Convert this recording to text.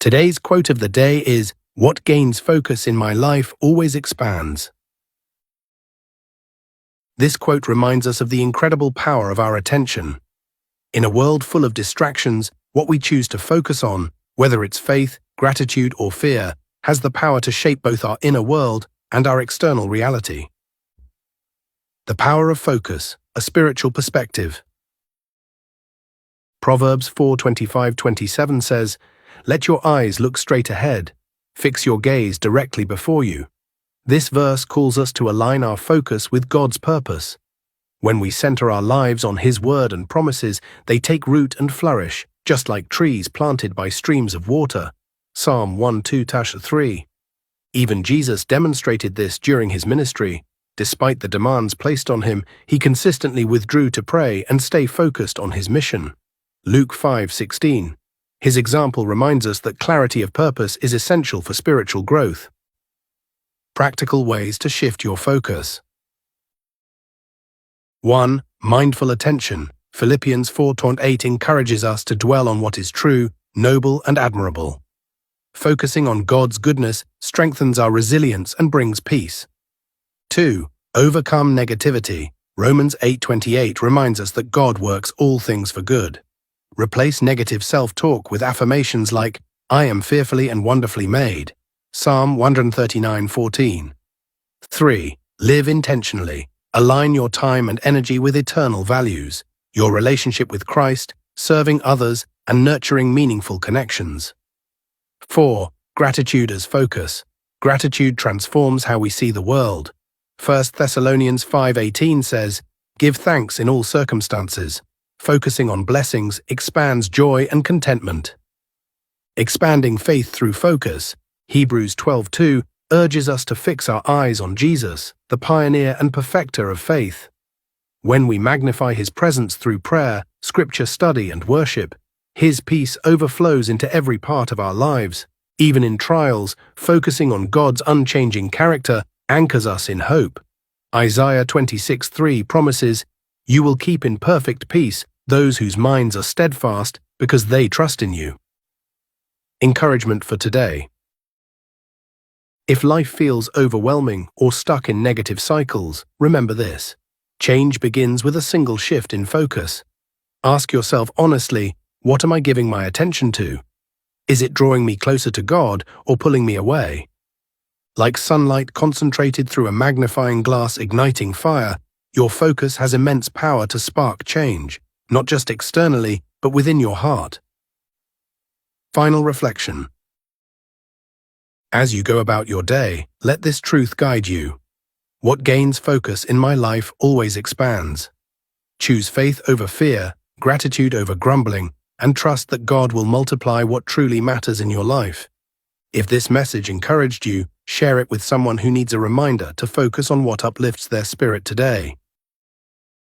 Today's quote of the day is, "What gains focus in my life always expands." This quote reminds us of the incredible power of our attention. In a world full of distractions, what we choose to focus on, whether it's faith, gratitude, or fear, has the power to shape both our inner world and our external reality. The power of focus, a spiritual perspective. Proverbs 4:25-27 says, "Let your eyes look straight ahead. Fix your gaze directly before you." This verse calls us to align our focus with God's purpose. When we center our lives on His word and promises, they take root and flourish, just like trees planted by streams of water. Psalm 1:2-3. Even Jesus demonstrated this during His ministry. Despite the demands placed on Him, He consistently withdrew to pray and stay focused on His mission. Luke 5:16. His example reminds us that clarity of purpose is essential for spiritual growth. Practical ways to shift your focus. 1. Mindful attention. Philippians 4:8 encourages us to dwell on what is true, noble, and admirable. Focusing on God's goodness strengthens our resilience and brings peace. 2. Overcome negativity. Romans 8:28 reminds us that God works all things for good. Replace negative self-talk with affirmations like, "I am fearfully and wonderfully made." Psalm 139:14. 3. Live intentionally. Align your time and energy with eternal values, your relationship with Christ, serving others, and nurturing meaningful connections. 4. Gratitude as focus. Gratitude transforms how we see the world. 1 Thessalonians 5:18 says, "Give thanks in all circumstances." Focusing on blessings expands joy and contentment. Expanding faith through focus. Hebrews 12:2 urges us to fix our eyes on Jesus, the pioneer and perfecter of faith. When we magnify His presence through prayer, scripture study, and worship, His peace overflows into every part of our lives. Even in trials, focusing on God's unchanging character anchors us in hope. Isaiah 26:3 promises, "You will keep in perfect peace those whose minds are steadfast because they trust in you." Encouragement for today. If life feels overwhelming or stuck in negative cycles, remember this. Change begins with a single shift in focus. Ask yourself honestly, what am I giving my attention to? Is it drawing me closer to God or pulling me away? Like sunlight concentrated through a magnifying glass igniting fire, your focus has immense power to spark change, not just externally, but within your heart. Final reflection. As you go about your day, let this truth guide you. What gains focus in my life always expands. Choose faith over fear, gratitude over grumbling, and trust that God will multiply what truly matters in your life. If this message encouraged you, share it with someone who needs a reminder to focus on what uplifts their spirit today.